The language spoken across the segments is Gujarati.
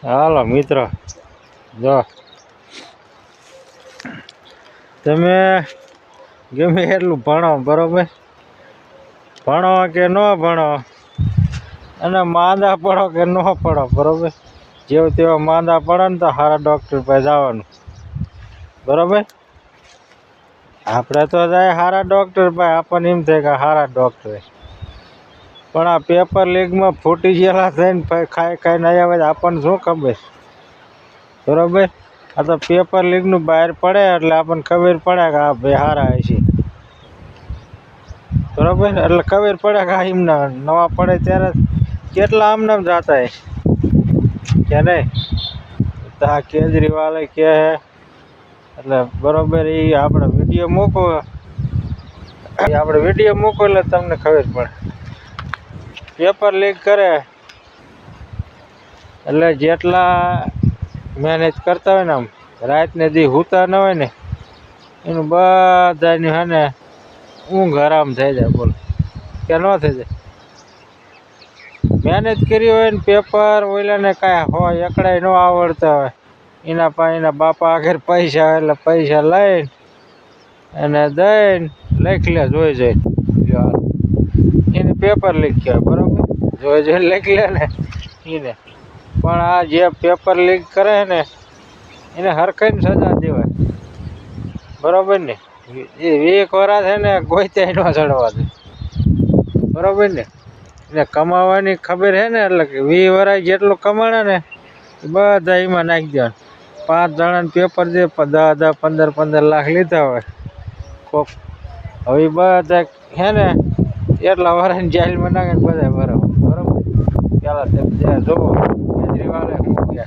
હાલો મિત્ર, જો તમે ગમે એટલું ભણો, બરોબર, ભણો કે ન ભણો અને માંદા પડો કે ન પડો, બરોબર, જેવું તેવા માંદા પડે ને તો સારા ડૉક્ટર પાસે જવાનું, બરોબર. આપણે તો જાય સારા ડૉક્ટર પાસે, આપણને એમ થાય કે સારા ડૉક્ટર, પણ આ પેપર લીકમાં ફૂટી ગયેલા થઈને ખાઈ ખાઈને આવ્યા હોય આપણને શું ખબર, બરોબર. આ તો પેપર લીકનું બહાર પડે એટલે આપણને ખબર પડે કે આ ભાઈ સારા હશે, બરોબર. એટલે ખબર પડે કે આ એમના નવા પડે ત્યારે કેટલા આમનામ જતા હશે કે નહીં. તો આ કેજરીવાલે કહે એટલે બરોબર, એ આપણે વિડીયો મૂકો એટલે તમને ખબર પડે. પેપર લીક કરે એટલે જેટલા મહેનત કરતા હોય ને, આમ રાતને દી સૂતા ન હોય ને, એનું બધાની હે ને ઊંઘ આરામ થઈ જાય, બોલો, કે ન થઈ જાય. મહેનત કરી હોય ને પેપર ઓલાને કાંઈ હોય એકડાય ન આવડતા હોય, એના પાસે એના બાપા આગળ પૈસા હોય એટલે પૈસા લઈને અને દઈને લખી લે, જોઈ જોઈને એને પેપર લીક કહેવાય, બરાબર. જોઈ જોઈને લખી લે ને એને. પણ આ જે પેપર લીક કરે ને એને હરખાઈને સજા દેવાય, બરાબર ને. એ એક વાર છે ને ગોત્યા ન ચડવા દે, બરાબર ને. એને કમાવાની ખબર છે ને, એટલે કે 20 વર્ષ જેટલું કમાણે ને એ બધા એમાં નાખી દેવાનું. 5 જણાને પેપર દે, 10-10, 15-15 લાખ લીધા હોય કોક, હવે બધા હે ને એટલા વર્ષની જેલમાં નાખે બધા બરાબર, બરાબર. પેલા તમે જોવો કેજરીવાલે શું કહે.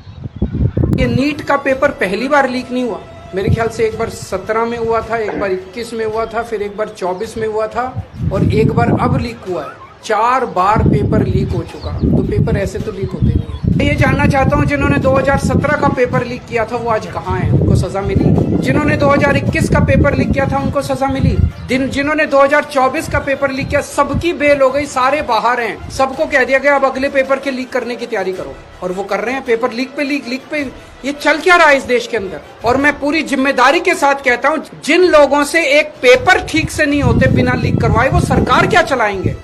ये नीट का पेपर पहली बार लीक नहीं हुआ, मेरे ख्याल से एक बार 17 में हुआ था, एक बार 21 में हुआ था, फिर एक बार 24 में हुआ था और एक बार अब लीक हुआ है। 4 बार पेपर लीक हो चुका, तो पेपर ऐसे तो लीक होते नहीं। मैं ये जानना चाहता हूँ, जिन्होंने 2017 का पेपर लीक किया था वो आज कहाँ हैं? उनको सजा मिली? जिन्होंने 2021 का पेपर लीक किया था उनको सजा मिली? जिन्होंने 2024 का पेपर लीक किया सबकी बेल हो गई, सारे बाहर हैं, सबको कह दिया गया अब अगले पेपर के लीक करने की तैयारी करो, और वो कर रहे हैं। पेपर लीक पे लीक पे ये चल क्या रहा है इस देश के अंदर? और मैं पूरी जिम्मेदारी के साथ कहता हूँ, जिन लोगों से एक पेपर ठीक से नहीं होते बिना लीक करवाए, वो सरकार क्या चलाएंगे?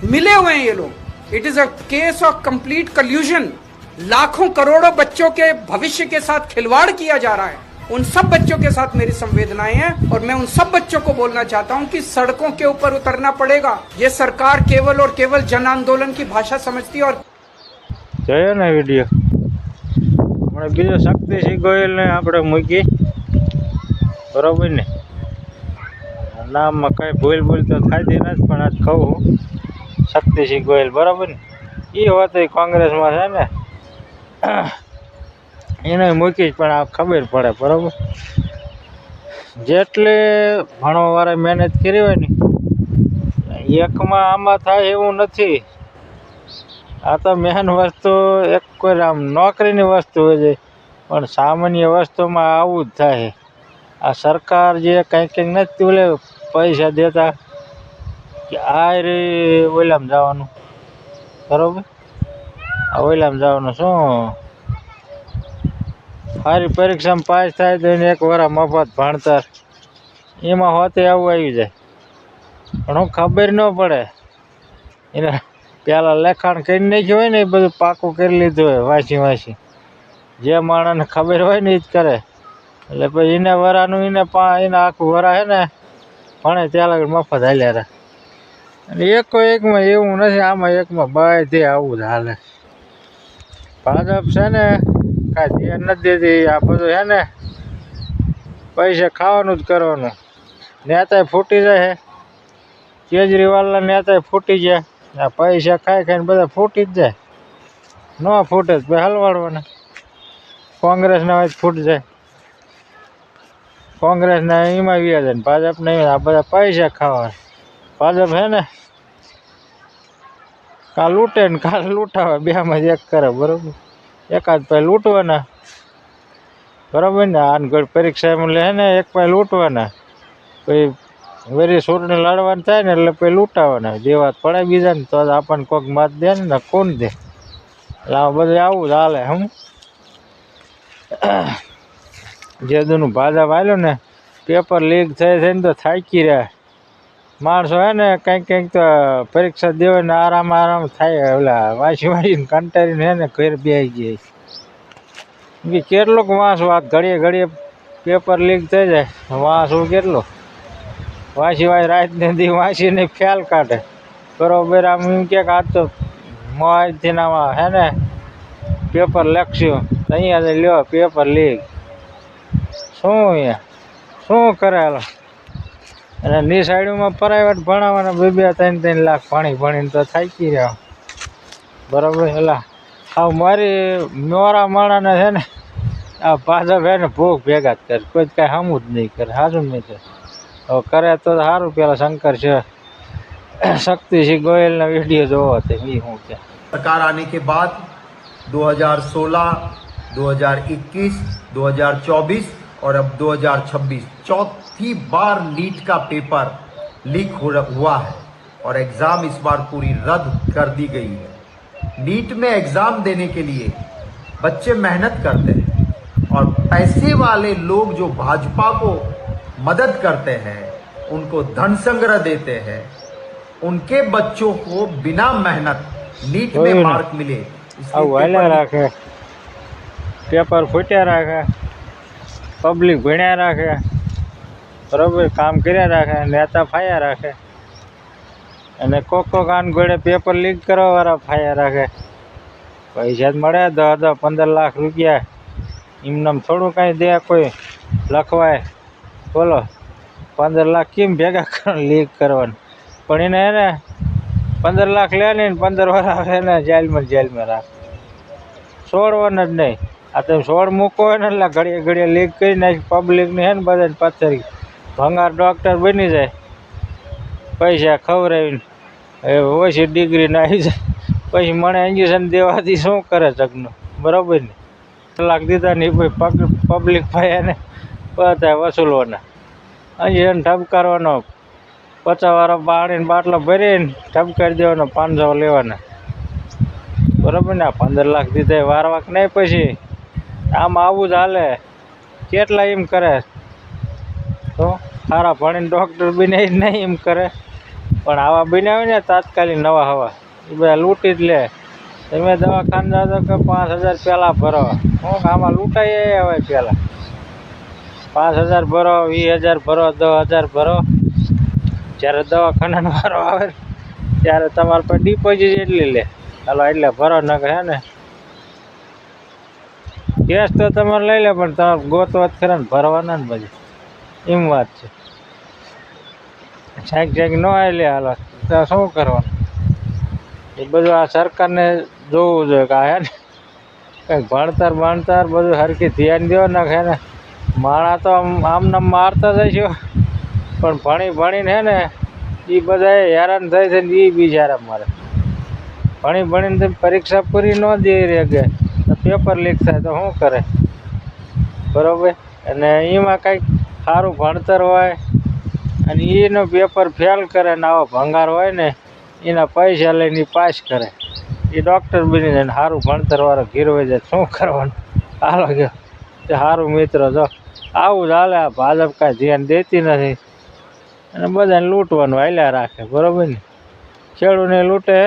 मिले हुए हैं ये लोग। It is a case of complete कल्यूजन। लाखों करोड़ों बच्चों के भविष्य के साथ खिलवाड़ किया जा रहा है। उन सब बच्चों के साथ मेरी संवेदनाएं हैं और मैं उन सब बच्चों को बोलना चाहता हूं कि सड़कों के ऊपर उतरना पड़ेगा। ये सरकार केवल और केवल जन आंदोलन की भाषा समझती है। और જોયો ને વિડીયો, હમણાં બીજો શક્તિસિંહ ગોયલને આપણે મૂકી, બરોબર ને. નામમાં કંઈ ભૂલ તો થતી નથી, પણ આજ કહું શક્તિસિંહ ગોયલ, બરાબર ને. એ હોત કોંગ્રેસમાં છે ને, એને મૂકી પણ આ ખબર પડે, બરાબર. જેટલે ભણવાવાળા મહેનત કરી હોય ને એકમાં આમાં થાય એવું નથી. આ તો મેન વસ્તુ એક કોઈ આમ નોકરીની વસ્તુ હોય છે, પણ સામાન્ય વસ્તુમાં આવું જ થાય. આ સરકાર જે કંઈક નથી ઓલે પૈસા દેતા કે આ રે ઓલામાં જવાનું, બરાબર. આ ઓલામાં જવાનું શું સારી પરીક્ષામાં પાસ થાય તો એને 1 વર્ષ મફત ભણતર, એમાં હોતે આવું આવી જાય. પણ હું ખબર ન પડે, એને પહેલાં લખાણ કરી નાખ્યું હોય ને એ બધું પાકું કરી લીધું હોય વાંચી. જે માણસને ખબર હોય ને એ જ કરે. એટલે પછી એને વરાનું એને આખું વરા છે ને ભણે ત્યાં મફત હાલ્યા રહે. અને એકમાં એવું નથી, આમાં એકમાં બધે આવું જ હાલે. ભાજપ છે ને કાંઈ ધ્યાન નથી દેતી. આ બધું છે ને પૈસા ખાવાનું જ કરવાનું. નેતાય ફૂટી જાય છે, કેજરીવાલના નેતાય ફૂટી જાય. આ પૈસા ખાઈને બધા ફૂટી જ જાય. ન ફૂટે જ પછી હલવાડવાના. કોંગ્રેસના હોય ફૂટી જાય, કોંગ્રેસના એમાં વ્યાજ જાય, ભાજપને આ બધા પૈસા ખાવા. ભાજપ છે ને કાં લૂંટે ને કાં લૂંટાવે, બેમાં જ એક કરે, બરાબર. એકાદ પાસે લૂંટવાના, બરાબર ને. આનગઢ પરીક્ષામાં લે ને એક પાસે લૂંટવાના, પછી વેરી ચૂંટણી લડવાની થાય ને એટલે પછી લૂંટાવાના. દેવા પડે બીજાને તો આપણને કોઈક મત દે ને કોણ દે. એટલે આ બધું આવું જ હાલે. જે દૂનું ભાજપ આવ્યું ને પેપર લીક થઈ થઈને તો થાકી રહ્યા માણસો હે ને કંઈક તો પરીક્ષા દેવાય ને આરામ થાય ઓલા વાંચીને કંટાળીને હે ને ઘર બેસી જાય બી કેટલુંક વાંચવું આ ઘડીએ પેપર લીક થઈ જાય વાંચવું કેટલું વાંચી રાતને દી વાંચીને ખ્યાલ કાઢે બરોબર આમ એમ કે આ તો મોજથી આમાં હે ને પેપર લખ્યું અહીંયા લ્યો પેપર લીક શું અહીંયા શું કરેલો અને નિશાળીમાં પ્રાઇવેટ ભણાવવાના 2-3 લાખ ભણીને તો થાકી રહ્યા બરાબર એલા હા મારી મોરા માણાને છે ને આ ભાજપ હે ને ભૂખ ભેગા જ કરે કોઈ કાંઈ સામું જ નહીં કરે સારું નહીં કરે હવે કરે તો સારું પેલા શંકર છે शक्तिसिंह गोयल ना वीडियो जो होते ये हूँ क्या सरकार आने के बाद 2016, 2021, 2024 और अब 2026 चौथी बार नीट का पेपर लीक हुआ है और एग्जाम इस बार पूरी रद्द कर दी गई है। नीट में एग्जाम देने के लिए बच्चे मेहनत करते हैं और पैसे वाले लोग जो भाजपा को मदद करते हैं उनको धन संग्रह देते हैं उनके बच्चों को बिना मेहनत नीट में मार्क मिले राखे पेपर फूट्या राखे पब्लिक भण्या राखे बराबर काम कर्या राखे नेता फाया राखे अने कोको कान गोड़े पेपर लीक करवा वाळा फाया राखे पैसा ज मळे 10-15 लाख रुपया एमनेम थोड़ું કાંઈ દે કોઈ લખવાય બોલો 15 લાખ કેમ ભેગા કરવા લીક કરવાના પણ એને હે ને 15 લાખ લે ને 15 વર્ષ એને જેલમાં રાખ છોડવાના જ નહીં આ તમે છોડ મૂકો હોય ને એટલે ઘડીએ લીક કરી નાખી પબ્લિકને હે ને બધાને પથ્થરી ભંગાર ડૉક્ટર બની જાય પૈસા ખવડાવીને હવે ઓછી ડિગ્રીને આવી જાય પછી મને ઇન્જેક્શન દેવાથી શું કરે જગનું બરાબર ને લાખ દીધા ને પબ્લિક ભાઈ એને બધા વસૂલવાના ઇન્જેક્શન ઠપકારવાનો 50 વાળા પાણીને બાટલો ભરીને ઠપકારી દેવાનો 500 લેવાના બરાબર ને 15 લાખ દીધા વારવાક નહીં પછી આમ આવું જ હાલે કેટલા એમ કરે તો સારા ભણીને ડૉક્ટર બને નહીં એમ કરે પણ આવા બનાવે ને તાત્કાલિક નવા હવા એ બધા લૂંટી જ લે તમે દવાખાને જાઓ તો કે 5000 પહેલાં ભરો હું આમાં લૂંટાઈ હવે પહેલાં 5000 ભરો 20000 ભરો 10000 ભરો જ્યારે દવાખાનાનો વારો આવે ત્યારે તમારે પર ડિપોઝિટ એટલી લે હાલો એટલે ભરો ન હે ને કેશ તો તમારે લઈ લે પણ તમારે ગોતવા જ ખરા ને ભરવાના ને બધી એમ વાત છે છાંક ન આવી લે હાલો તો શું કરવાનું એ બધું આ સરકારને જોવું જોઈએ કે આ હે ને કંઈક ભણતર બધું સરખી ધ્યાન દો ને હે ને માણા તો આમને મારતા જઈશું પણ ભણીને હે ને એ બધા હેરાન થઈ છે ને એ બિચારા મારે ભણીને તમે પરીક્ષા પૂરી ન દે રે તો પેપર લીક થાય તો શું કરે બરાબર અને એમાં કંઈક સારું ભણતર હોય અને એનો પેપર ફેલ કરે ને આવો ભંગાર હોય ને એના પૈસા લઈને પાસ કરે એ ડૉક્ટર બની જાય ને સારું ભણતરવાળો ગીરવાઈ જાય શું કરવાનું હાલો ગયો તે સારું મિત્ર જો આવું જ હાલે આ ભાજપ કાંઈ ધ્યાન દેતી નથી અને બધાને લૂંટવાનું હાલ્યા રાખે બરાબર ને ખેડૂતને લૂંટે